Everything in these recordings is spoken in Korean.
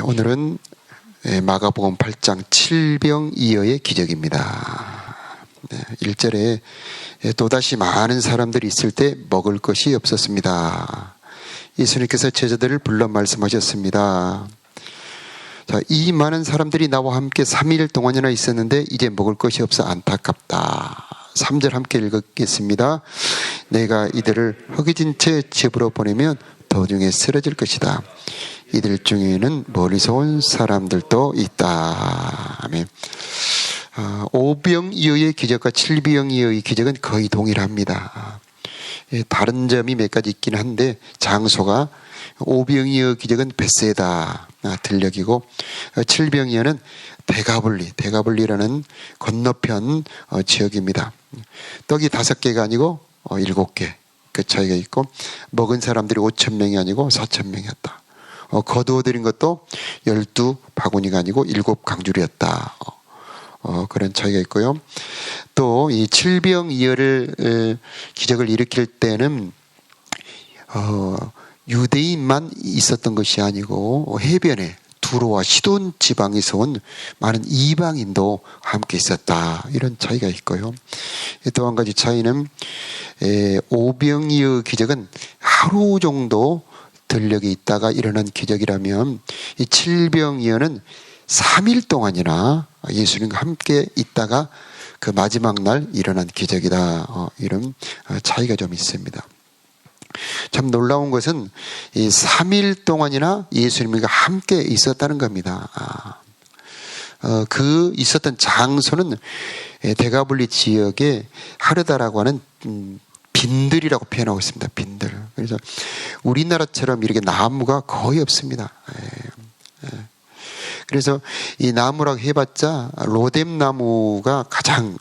오늘은 마가복음 8장 칠병이어의 기적입니다. 1절에 또다시 많은 사람들이 있을 때 먹을 것이 없었습니다. 예수님께서 제자들을 불러 말씀하셨습니다. 자, 이 많은 사람들이 나와 함께 3일 동안이나 있었는데 이제 먹을 것이 없어 안타깝다. 3절 함께 읽겠습니다. 내가 이들을 허기진 채 집으로 보내면 도중에 쓰러질 것이다. 이들 중에는 멀리서 온 사람들도 있다. 아멘. 오병이어의 기적과 칠병이어의 기적은 거의 동일합니다. 다른 점이 몇 가지 있긴 한데 장소가 오병이어 기적은 벳세다 들녘이고 칠병이어는 데가블리라는 건너편 지역입니다. 떡이 5개가 아니고 7개 그 차이가 있고 먹은 사람들이 5,000명이 아니고 4,000명이었다. 거두어들인 것도 12바구니가 아니고 7강줄이었다. 그런 차이가 있고요. 또 이 칠병이어를 기적을 일으킬 때는 유대인만 있었던 것이 아니고 해변에 두로와 시돈 지방에서 온 많은 이방인도 함께 있었다. 이런 차이가 있고요. 또 한 가지 차이는 오병이어 기적은 하루 정도 들녘에 있다가 일어난 기적이라면 이 칠병이어는 3일 동안이나 예수님과 함께 있다가 그 마지막 날 일어난 기적이다. 이런 차이가 좀 있습니다. 참 놀라운 것은 이 3일 동안이나 예수님과 함께 있었다는 겁니다. 그 있었던 장소는 데가블리 지역의 하르다라고 하는 빈들이라고 표현하고 있습니다. 빈들. 그래서 우리나라처럼 이렇게 나무가 거의 없습니다. 그래서 이 나무라고 해봤자 로뎀나무가 가장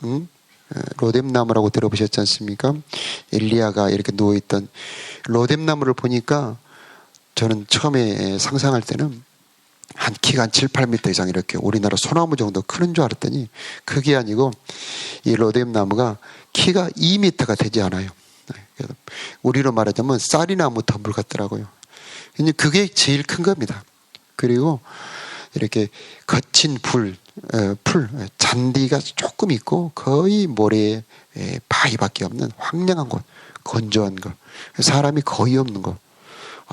로뎀나무라고 들어보셨지 않습니까? 엘리야가 이렇게 누워있던 로뎀나무를 보니까 저는 처음에 상상할 때는 한 키가 한 7, 8m 이상 이렇게 우리나라 소나무 정도 크는 줄 알았더니 그게 아니고 이 로뎀나무가 키가 2m가 되지 않아요. 그래서 우리로 말하자면 쌀이나무 덤불 같더라고요. 그게 제일 큰 겁니다. 그리고 이렇게 거친 풀, 잔디가 조금 있고 거의 모래 바위밖에 없는 황량한 곳, 건조한 곳, 사람이 거의 없는 곳,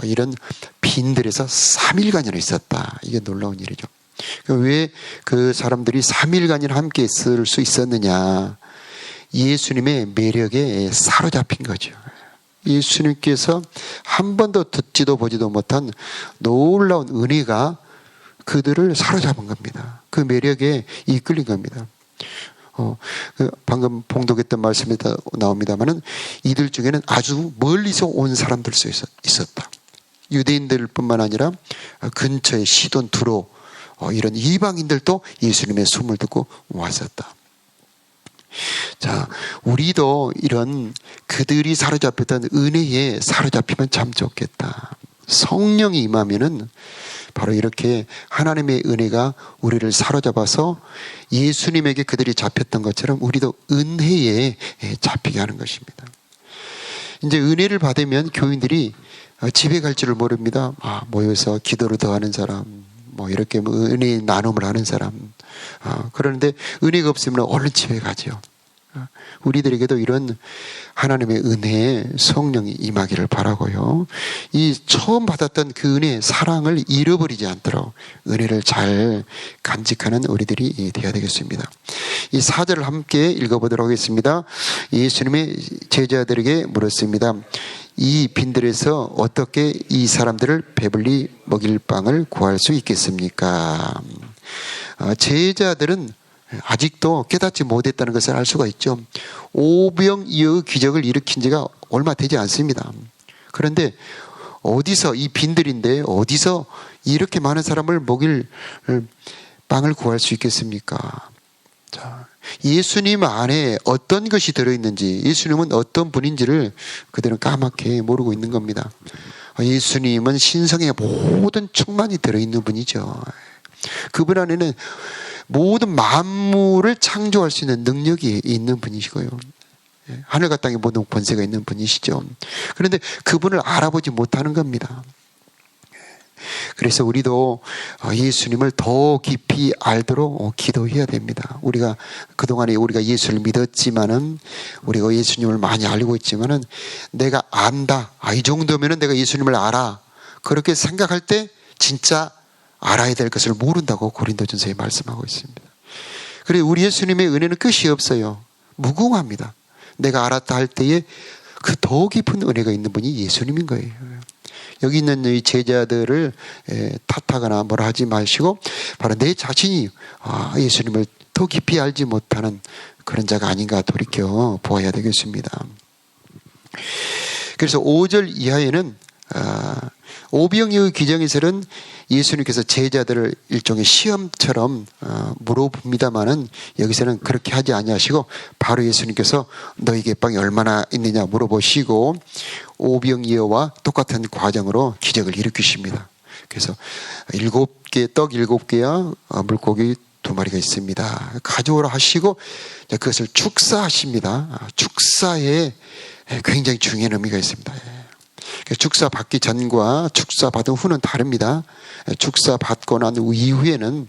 이런 빈들에서 3일간이나 있었다. 이게 놀라운 일이죠. 왜 그 사람들이 3일간이나 함께 있을 수 있었느냐? 예수님의 매력에 사로잡힌 거죠. 예수님께서 한 번도 듣지도 보지도 못한 놀라운 은혜가 그들을 사로잡은 겁니다. 그 매력에 이끌린 겁니다. 방금 봉독했던 말씀에 나옵니다만은 이들 중에는 아주 멀리서 온 사람들도 있었다. 유대인들뿐만 아니라 근처의 시돈, 두로 이런 이방인들도 예수님의 숨을 듣고 왔었다. 자, 우리도 이런 그들이 사로잡혔던 은혜에 사로잡히면 참 좋겠다. 성령이 임하면은 바로 이렇게 하나님의 은혜가 우리를 사로잡아서 예수님에게 그들이 잡혔던 것처럼 우리도 은혜에 잡히게 하는 것입니다. 이제 은혜를 받으면 교인들이 집에 갈 줄을 모릅니다. 모여서 기도를 더하는 사람, 이렇게 은혜의 나눔을 하는 사람. 그런데 은혜가 없으면 얼른 집에 가죠. 우리들에게도 이런 하나님의 은혜에 성령이 임하기를 바라고요. 이 처음 받았던 그 은혜, 사랑을 잃어버리지 않도록 은혜를 잘 간직하는 우리들이 되어야 되겠습니다. 이 4절을 함께 읽어보도록 하겠습니다. 예수님의 제자들에게 물었습니다. 이 빈들에서 어떻게 이 사람들을 배불리 먹일 빵을 구할 수 있겠습니까? 제자들은 아직도 깨닫지 못했다는 것을 알 수가 있죠. 오병이어 기적을 일으킨 지가 얼마 되지 않습니다. 그런데 어디서 이 빈들인데 어디서 이렇게 많은 사람을 먹일 빵을 구할 수 있겠습니까? 자, 예수님 안에 어떤 것이 들어있는지, 예수님은 어떤 분인지를 그들은 까맣게 모르고 있는 겁니다. 예수님은 신성의 모든 충만이 들어있는 분이죠. 그분 안에는 모든 만물을 창조할 수 있는 능력이 있는 분이시고요. 하늘과 땅의 모든 권세가 있는 분이시죠. 그런데 그분을 알아보지 못하는 겁니다. 그래서 우리도 예수님을 더 깊이 알도록 기도해야 됩니다. 우리가 그동안에 우리가 예수를 믿었지만은, 우리가 예수님을 많이 알고 있지만은, 내가 안다, 이 정도면은 내가 예수님을 알아, 그렇게 생각할 때 진짜 알아야 될 것을 모른다고 고린도전서에 말씀하고 있습니다. 그래, 우리 예수님의 은혜는 끝이 없어요. 무궁합니다. 내가 알았다 할 때에 그 더 깊은 은혜가 있는 분이 예수님인 거예요. 여기 있는 이 제자들을 탓하거나 뭐라 하지 마시고, 바로 내 자신이 예수님을 더 깊이 알지 못하는 그런 자가 아닌가 돌이켜 보아야 되겠습니다. 그래서 5절 이하에는 오병이의 기정에서는 예수님께서 제자들을 일종의 시험처럼 물어봅니다마는, 여기서는 그렇게 하지 아니하시고 바로 예수님께서 너에게 빵이 얼마나 있느냐 물어보시고 오병이어와 똑같은 과정으로 기적을 일으키십니다. 그래서 7개 떡 7개와 물고기 2마리가 있습니다. 가져오라 하시고 그것을 축사하십니다. 축사에 굉장히 중요한 의미가 있습니다. 축사 받기 전과 축사 받은 후는 다릅니다. 축사 받고 난 이후에는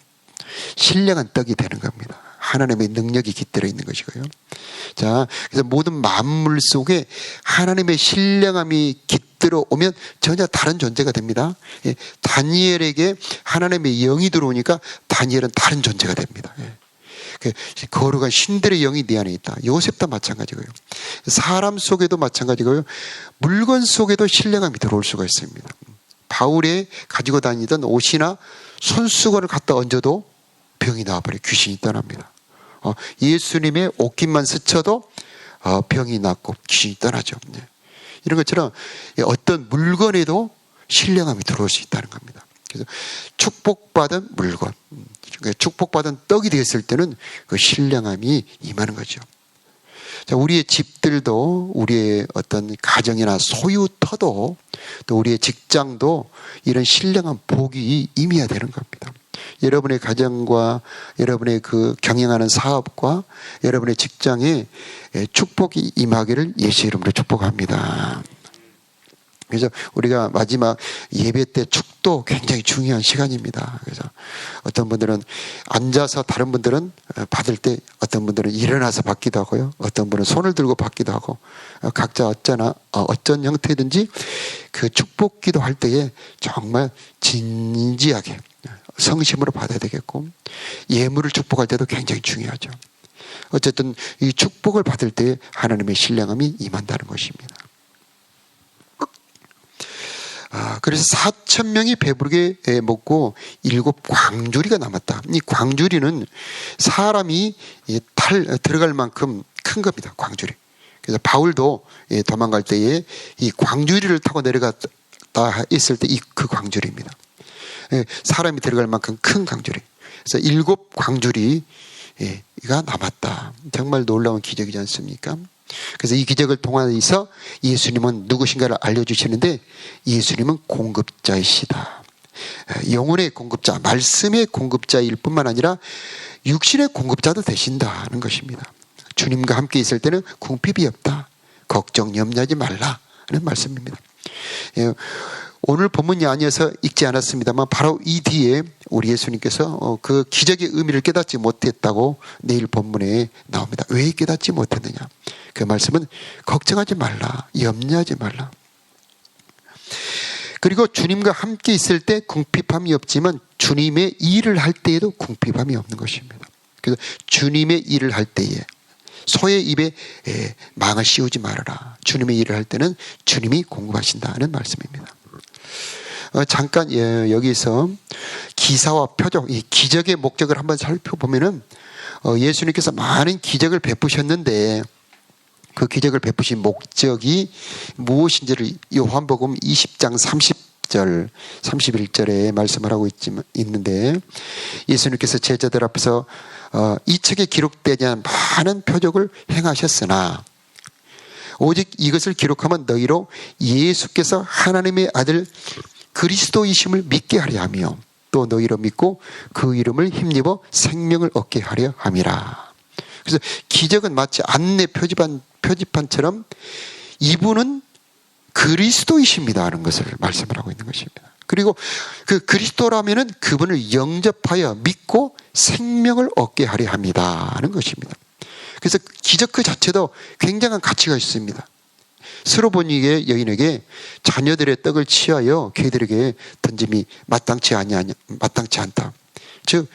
신령한 떡이 되는 겁니다. 하나님의 능력이 깃들어 있는 것이고요. 자, 그래서 모든 만물 속에 하나님의 신령함이 깃들어 오면 전혀 다른 존재가 됩니다. 다니엘에게 하나님의 영이 들어오니까 다니엘은 다른 존재가 됩니다. 거룩한 신들의 영이 네 안에 있다. 요셉도 마찬가지고요. 사람 속에도 마찬가지고요. 물건 속에도 신령함이 들어올 수가 있습니다. 바울이 가지고 다니던 옷이나 손수건을 갖다 얹어도 병이 나와버려 귀신이 떠납니다. 예수님의 옷깃만 스쳐도 병이 낫고 귀신이 떠나죠. 이런 것처럼 어떤 물건에도 신령함이 들어올 수 있다는 겁니다. 그래서 축복받은 물건, 축복받은 떡이 되었을 때는 그 신령함이 임하는 거죠. 자, 우리의 집들도, 우리의 어떤 가정이나 소유터도, 또 우리의 직장도 이런 신령한 복이 임해야 되는 겁니다. 여러분의 가정과 여러분의 그 경영하는 사업과 여러분의 직장에 축복이 임하기를 예수의 이름으로 축복합니다. 그래서 우리가 마지막 예배 때 축도 굉장히 중요한 시간입니다. 그래서 어떤 분들은 앉아서, 다른 분들은 받을 때, 어떤 분들은 일어나서 받기도 하고요. 어떤 분은 손을 들고 받기도 하고, 각자 어떤 형태든지 그 축복 기도할 때에 정말 진지하게 성심으로 받아야 되겠고, 예물을 축복할 때도 굉장히 중요하죠. 어쨌든 이 축복을 받을 때 하나님의 신령함이 임한다는 것입니다. 그래서 4,000명이 배부르게 먹고 7 광주리가 남았다. 이 광주리는 사람이 들어갈 만큼 큰 겁니다. 광주리. 그래서 바울도 도망갈 때에 이 광주리를 타고 내려갔다 있을 때 그 광주리입니다. 사람이 들어갈 만큼 큰 광주리. 그래서 7 광주리가 남았다. 정말 놀라운 기적이지 않습니까? 그래서 이 기적을 통해서 예수님은 누구신가를 알려주시는데, 예수님은 공급자이시다. 영혼의 공급자, 말씀의 공급자일 뿐만 아니라 육신의 공급자도 되신다는 것입니다. 주님과 함께 있을 때는 궁핍이 없다. 걱정 염려하지 말라는 말씀입니다. 오늘 본문이 아니어서 읽지 않았습니다만 바로 이 뒤에 우리 예수님께서 그 기적의 의미를 깨닫지 못했다고 내일 본문에 나옵니다. 왜 깨닫지 못했느냐? 그 말씀은 걱정하지 말라, 염려하지 말라. 그리고 주님과 함께 있을 때 궁핍함이 없지만 주님의 일을 할 때에도 궁핍함이 없는 것입니다. 그래서 주님의 일을 할 때에 소의 입에 망을 씌우지 말아라. 주님의 일을 할 때는 주님이 공급하신다는 말씀입니다. 잠깐 여기서 기사와 표적, 이 기적의 목적을 한번 살펴보면은 예수님께서 많은 기적을 베푸셨는데 그 기적을 베푸신 목적이 무엇인지를 요한복음 20장 30절, 31절에 말씀을 하고 있는데, 예수님께서 제자들 앞에서 이 책에 기록되지 않은 많은 표적을 행하셨으나 오직 이것을 기록하면 너희로 예수께서 하나님의 아들 그리스도이심을 믿게 하려 하며 또 너희로 믿고 그 이름을 힘입어 생명을 얻게 하려 함이라. 그래서 기적은 마치 안내 표지판처럼 이분은 그리스도이십니다 하는 것을 말씀을 하고 있는 것입니다. 그리고 그 그리스도라면은 그분을 영접하여 믿고 생명을 얻게 하려 합니다 하는 것입니다. 그래서 기적 그 자체도 굉장한 가치가 있습니다. 스로보니게 여인에게 자녀들의 떡을 취하여 개들에게 던짐이 마땅치 않다. 즉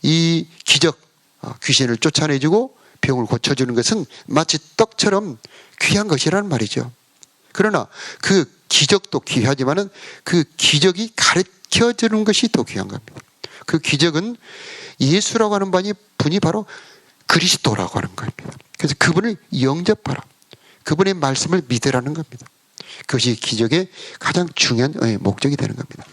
이 기적, 귀신을 쫓아내주고 병을 고쳐주는 것은 마치 떡처럼 귀한 것이라는 말이죠. 그러나 그 기적도 귀하지만은 그 기적이 가르쳐주는 것이 더 귀한 겁니다. 그 기적은 예수라고 하는 분이 바로 그리스도라고 하는 겁니다. 그래서 그분을 영접하라. 그분의 말씀을 믿으라는 겁니다. 그것이 기적의 가장 중요한 목적이 되는 겁니다.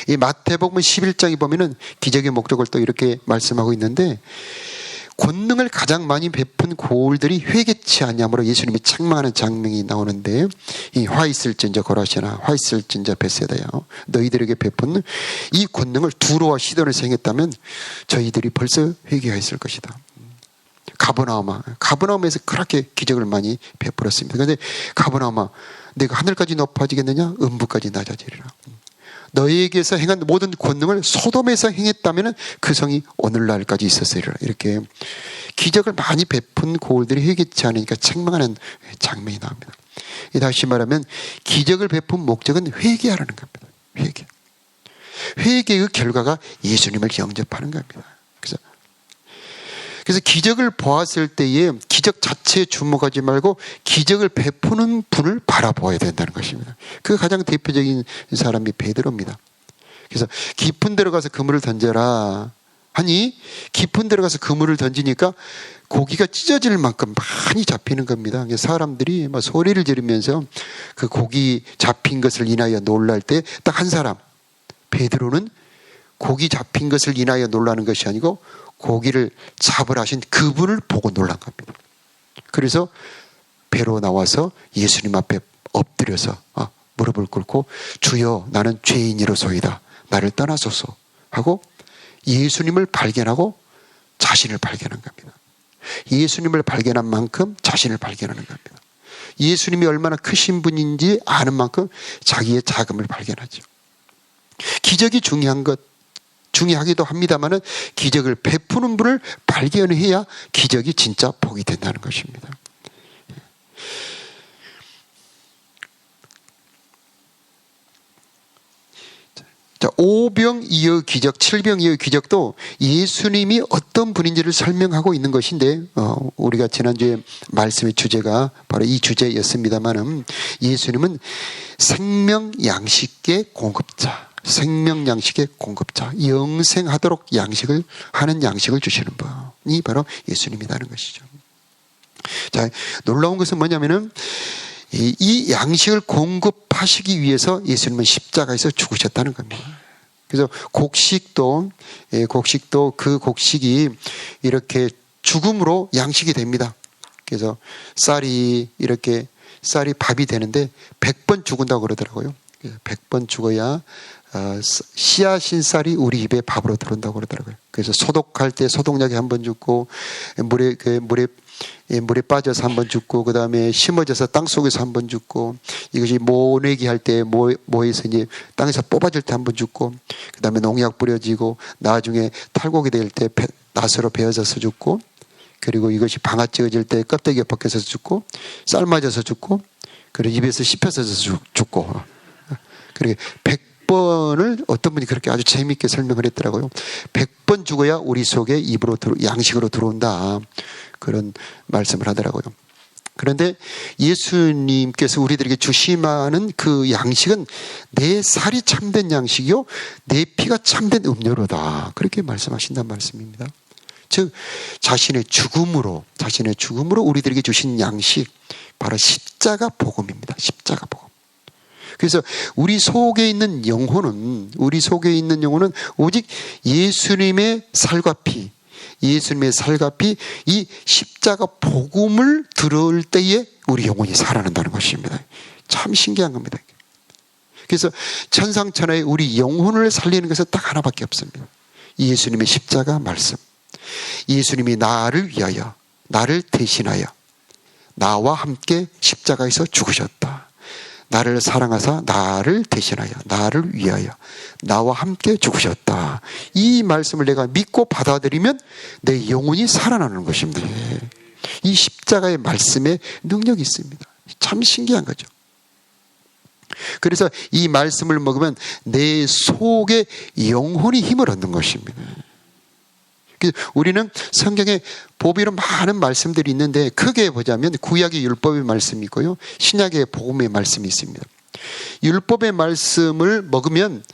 이 마태복음 11장에 보면은 기적의 목적을 또 이렇게 말씀하고 있는데, 권능을 가장 많이 베푼 고울들이 회개치 아니함으로 예수님이 책망하는 장면이 나오는데, 이 화 있을진저 거라시나 화 있을진저 베세다야, 너희들에게 베푼 이 권능을 두로와 시돈에서 행했다면 저희들이 벌써 회개했을 것이다. 가버나움에서 그렇게 기적을 많이 베풀었습니다. 그런데 가버나움아, 내가 하늘까지 높아지겠느냐? 음부까지 낮아지리라. 너희에게서 행한 모든 권능을 소돔에서 행했다면 그 성이 오늘날까지 있었으리라. 이렇게 기적을 많이 베푼 고울들이 회개치 않으니까 책망하는 장면이 나옵니다. 다시 말하면 기적을 베푼 목적은 회개하라는 겁니다. 회개의 결과가 예수님을 영접하는 겁니다. 그래서 기적을 보았을 때에 기적 자체에 주목하지 말고 기적을 베푸는 분을 바라보아야 된다는 것입니다. 그 가장 대표적인 사람이 베드로입니다. 그래서 깊은 데로 가서 그물을 던져라 하니 깊은 데로 가서 그물을 던지니까 고기가 찢어질 만큼 많이 잡히는 겁니다. 사람들이 막 소리를 지르면서 그 고기 잡힌 것을 인하여 놀랄 때 딱 한 사람, 베드로는 고기 잡힌 것을 인하여 놀라는 것이 아니고 고기를 잡으라 하신 그분을 보고 놀란 겁니다. 그래서 배로 나와서 예수님 앞에 엎드려서 무릎을 꿇고 주여 나는 죄인이로소이다. 나를 떠나소서 하고 예수님을 발견하고 자신을 발견한 겁니다. 예수님을 발견한 만큼 자신을 발견하는 겁니다. 예수님이 얼마나 크신 분인지 아는 만큼 자기의 작음을 발견하죠. 기적이 중요하기도 합니다만은 기적을 베푸는 분을 발견해야 기적이 진짜 복이 된다는 것입니다. 자, 5병 이의 기적, 7병 이의 기적도 예수님이 어떤 분인지를 설명하고 있는 것인데, 우리가 지난주에 말씀의 주제가 바로 이 주제였습니다만은 예수님은 생명 양식의 공급자, 생명 양식의 공급자, 영생하도록 하는 양식을 주시는 분이 바로 예수님이라는 것이죠. 자, 놀라운 것은 뭐냐면은 이 양식을 공급하시기 위해서 예수님은 십자가에서 죽으셨다는 겁니다. 그래서 곡식도 그 곡식이 이렇게 죽음으로 양식이 됩니다. 그래서 쌀이 밥이 되는데 100번 죽은다고 그러더라고요. 100번 죽어야 씨앗인 쌀이 우리 입에 밥으로 들어온다고 그러더라고요. 그래서 소독할 때 소독약에 한 번 죽고 물에 빠져서 한 번 죽고 그 다음에 심어져서 땅 속에서 한 번 죽고 이것이 모내기 할 때 모에서 이제 땅에서 뽑아질 때 한 번 죽고 그 다음에 농약 뿌려지고 나중에 탈곡이 될 때 낫으로 베어져서 죽고 그리고 이것이 방아 찌어질 때 껍데기가 벗겨져서 죽고 삶아져서 죽고 그리고 입에서 씹혀서 죽고 그렇게 100번을 어떤 분이 그렇게 아주 재미있게 설명을 했더라고요. 100번 죽어야 우리 속에 입으로 양식으로 들어온다. 그런 말씀을 하더라고요. 그런데 예수님께서 우리들에게 주시마는 그 양식은 내 살이 참된 양식이요 내 피가 참된 음료로다. 그렇게 말씀하신다는 말씀입니다. 즉 자신의 죽음으로 우리들에게 주신 양식 바로 십자가 복음입니다. 십자가 복음. 그래서 우리 속에 있는 영혼은 오직 예수님의 살과 피 이 십자가 복음을 들을 때에 우리 영혼이 살아난다는 것입니다. 참 신기한 겁니다. 그래서 천상천하에 우리 영혼을 살리는 것은 딱 하나밖에 없습니다. 예수님의 십자가 말씀. 예수님이 나를 위하여, 나를 대신하여 나와 함께 십자가에서 죽으셨다. 나를 사랑하사 나를 대신하여 나를 위하여 나와 함께 죽으셨다. 이 말씀을 내가 믿고 받아들이면 내 영혼이 살아나는 것입니다. 이 십자가의 말씀에 능력이 있습니다. 참 신기한 거죠. 그래서 이 말씀을 먹으면 내 속에 영혼이 힘을 얻는 것입니다. 우리는 성경에 보비로 많은 말씀들이 있는데 크게 보자면 구약의 율법의 말씀이 있고요, 신약의 복음의 말씀이 있습니다. 율법의 말씀을 먹으면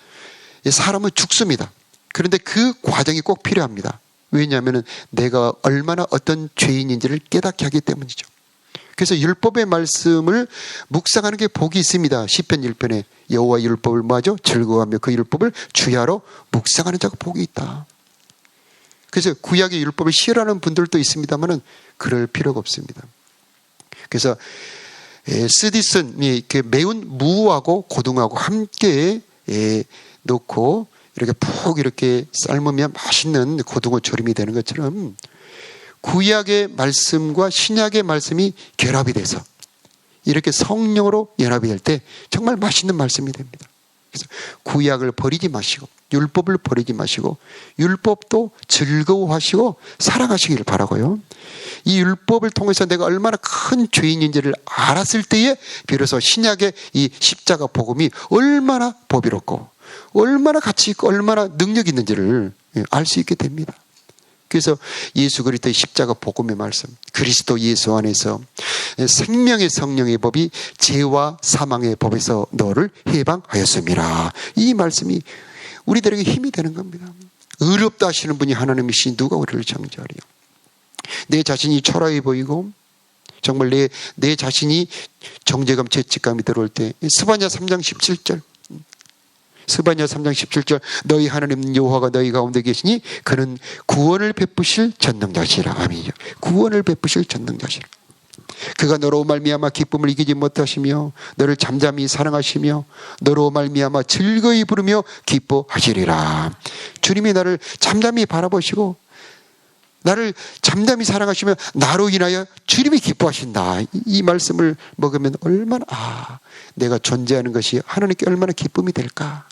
사람은 죽습니다. 그런데 그 과정이 꼭 필요합니다. 왜냐하면 내가 얼마나 어떤 죄인인지를 깨닫게 하기 때문이죠. 그래서 율법의 말씀을 묵상하는 게 복이 있습니다. 시편 1편에 여호와의 율법을 뭐하죠? 즐거워하며 그 율법을 주야로 묵상하는 자가 복이 있다. 그래서 구약의 율법을 싫어하는 분들도 있습니다만은 그럴 필요가 없습니다. 그래서 스디슨이 매운 무하고 고등하고 함께 넣고 이렇게 푹 이렇게 삶으면 맛있는 고등어 조림이 되는 것처럼 구약의 말씀과 신약의 말씀이 결합이 돼서 이렇게 성령으로 연합이 될 때 정말 맛있는 말씀이 됩니다. 그래서 구약을 버리지 마시고 율법을 버리지 마시고 율법도 즐거워하시고 사랑하시기를 바라고요. 이 율법을 통해서 내가 얼마나 큰 죄인인지를 알았을 때에 비로소 신약의 이 십자가 복음이 얼마나 보배롭고 얼마나 가치 있고 얼마나 능력 있는지를 알 수 있게 됩니다. 그래서 예수 그리스도의 십자가 복음의 말씀, 그리스도 예수 안에서 생명의 성령의 법이 죄와 사망의 법에서 너를 해방하였음이라. 이 말씀이 우리들에게 힘이 되는 겁니다. 의롭다 하시는 분이 하나님이시니 누가 우리를 정죄하리요. 내 자신이 초라해 보이고 정말 내 자신이 정죄감 죄책감이 들어올 때 스바냐 3장 17절 스바냐 3장 17절 너희 하나님 여호와가 너희 가운데 계시니 그는 구원을 베푸실 전능자시라. 아멘이요. 구원을 베푸실 전능자시라. 그가 너로 말미암아 기쁨을 이기지 못하시며 너를 잠잠히 사랑하시며 너로 말미암아 즐거이 부르며 기뻐하시리라. 주님이 나를 잠잠히 바라보시고 나를 잠잠히 사랑하시며 나로 인하여 주님이 기뻐하신다. 이 말씀을 먹으면 얼마나 내가 존재하는 것이 하나님께 얼마나 기쁨이 될까.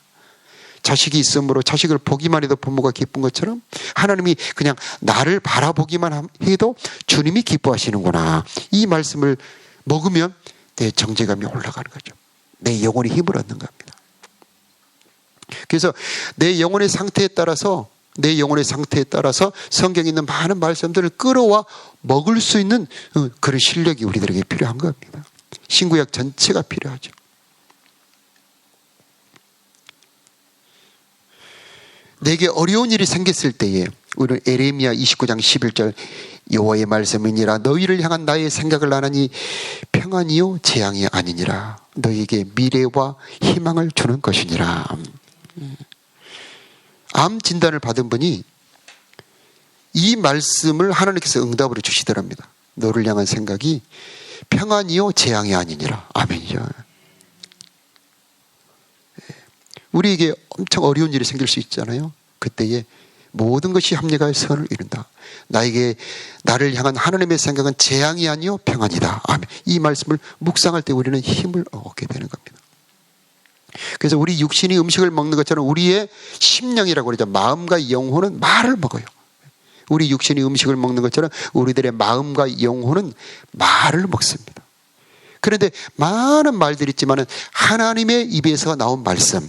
자식이 있으므로 자식을 보기만 해도 부모가 기쁜 것처럼 하나님이 그냥 나를 바라보기만 해도 주님이 기뻐하시는구나. 이 말씀을 먹으면 내 정죄감이 올라가는 거죠. 내 영혼이 힘을 얻는 겁니다. 그래서 내 영혼의 상태에 따라서 성경에 있는 많은 말씀들을 끌어와 먹을 수 있는 그런 실력이 우리들에게 필요한 겁니다. 신구약 전체가 필요하죠. 내게 어려운 일이 생겼을 때에 우리는 에레미야 29장 11절 여호와의 말씀이니라 너희를 향한 나의 생각을 아나니 평안이요 재앙이 아니니라 너희에게 미래와 희망을 주는 것이니라. 암 진단을 받은 분이 이 말씀을 하나님께서 응답으로 주시더랍니다. 너를 향한 생각이 평안이요 재앙이 아니니라. 아멘이죠. 우리에게 엄청 어려운 일이 생길 수 있잖아요. 그때에 모든 것이 합리가의 선을 이룬다. 나를 향한 하나님의 생각은 재앙이 아니요 평안이다. 아멘. 이 말씀을 묵상할 때 우리는 힘을 얻게 되는 겁니다. 그래서 우리 육신이 음식을 먹는 것처럼 우리의 심령이라고 그러죠. 마음과 영혼은 말을 먹어요. 우리 육신이 음식을 먹는 것처럼 우리들의 마음과 영혼은 말을 먹습니다. 그런데 많은 말들이 있지만 하나님의 입에서 나온 말씀,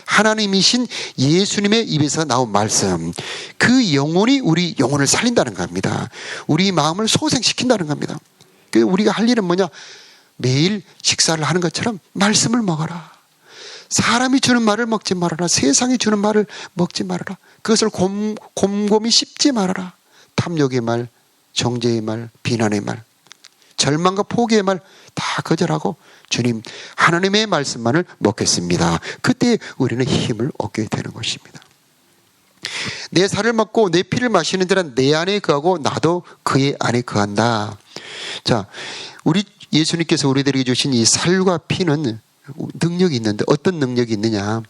하나님이신 예수님의 입에서 나온 말씀, 그 영혼이 우리 영혼을 살린다는 겁니다. 우리 마음을 소생시킨다는 겁니다. 그래서 우리가 할 일은 뭐냐? 매일 식사를 하는 것처럼 말씀을 먹어라. 사람이 주는 말을 먹지 말아라. 세상이 주는 말을 먹지 말아라. 그것을 곰곰이 씹지 말아라. 탐욕의 말, 정죄의 말, 비난의 말, 절망과 포기의 말 다 거절하고 주님 하나님의 말씀만을 먹겠습니다. 그때 우리는 힘을 얻게 되는 것입니다. 내 살을 먹고 내 피를 마시는 자는 내 안에 거하고 나도 그의 안에 거한다. 자, 우리 예수님께서 우리들에게 주신 이 살과 피는 능력이 있는데 어떤 능력이 있느냐?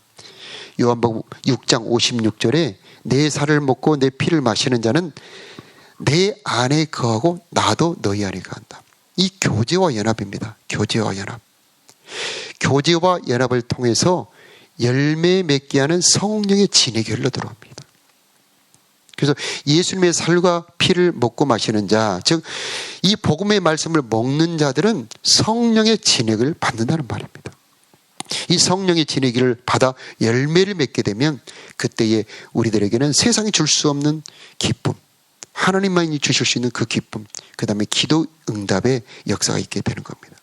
요한복음 6장 56절에 내 살을 먹고 내 피를 마시는 자는 내 안에 거하고 나도 너희 안에 거한다. 이 교제와 연합입니다. 교제와 연합. 교제와 연합을 통해서 열매 맺게 하는 성령의 진액이 흘러 들어옵니다. 그래서 예수님의 살과 피를 먹고 마시는 자, 즉 이 복음의 말씀을 먹는 자들은 성령의 진액을 받는다는 말입니다. 이 성령의 진액을 받아 열매를 맺게 되면 그때에 우리들에게는 세상이 줄 수 없는 기쁨, 하나님만이 주실 수 있는 그 기쁨, 그 다음에 기도 응답의 역사가 있게 되는 겁니다.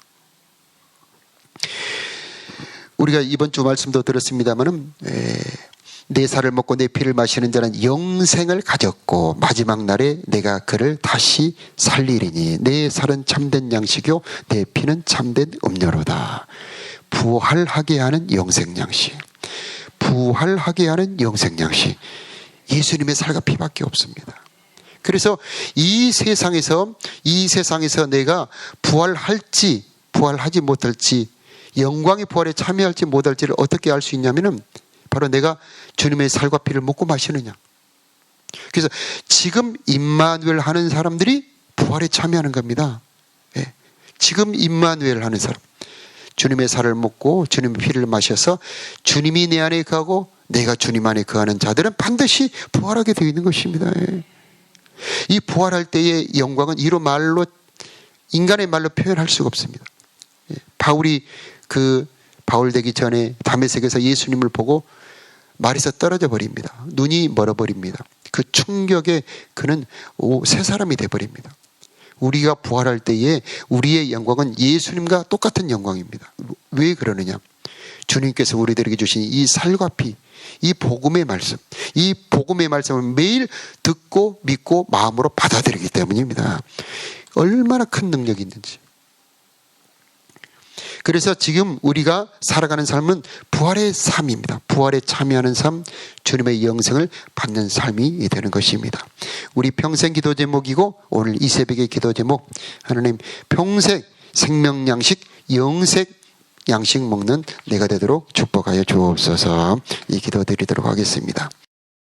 우리가 이번 주 말씀도 들었습니다마는 내 살을 먹고 내 피를 마시는 자는 영생을 가졌고 마지막 날에 내가 그를 다시 살리리니 내 살은 참된 양식이요 내 피는 참된 음료로다. 부활하게 하는 영생 양식, 부활하게 하는 영생 양식, 예수님의 살과 피밖에 없습니다. 그래서 이 세상에서 내가 부활할지 부활하지 못할지, 영광의 부활에 참여할지 못할지를 어떻게 알 수 있냐면은 바로 내가 주님의 살과 피를 먹고 마시느냐. 그래서 지금 임마누엘 하는 사람들이 부활에 참여하는 겁니다. 예. 지금 임마누엘 하는 사람, 주님의 살을 먹고 주님의 피를 마셔서 주님이 내 안에 거하고 내가 주님 안에 거하는 자들은 반드시 부활하게 되어 있는 것입니다. 예. 이 부활할 때의 영광은 이로 말로, 인간의 말로 표현할 수가 없습니다. 예. 바울이 바울 되기 전에 다메섹에서 예수님을 보고 말에서 떨어져 버립니다. 눈이 멀어버립니다. 그 충격에 그는 새 사람이 돼버립니다. 우리가 부활할 때에 우리의 영광은 예수님과 똑같은 영광입니다. 왜 그러느냐? 주님께서 우리들에게 주신 이 살과 피, 이 복음의 말씀, 이 복음의 말씀을 매일 듣고 믿고 마음으로 받아들이기 때문입니다. 얼마나 큰 능력이 있는지. 그래서 지금 우리가 살아가는 삶은 부활의 삶입니다. 부활에 참여하는 삶, 주님의 영생을 받는 삶이 되는 것입니다. 우리 평생 기도 제목이고 오늘 이 새벽의 기도 제목, 하나님 평생 생명 양식, 영생 양식 먹는 내가 되도록 축복하여 주옵소서. 이 기도 드리도록 하겠습니다.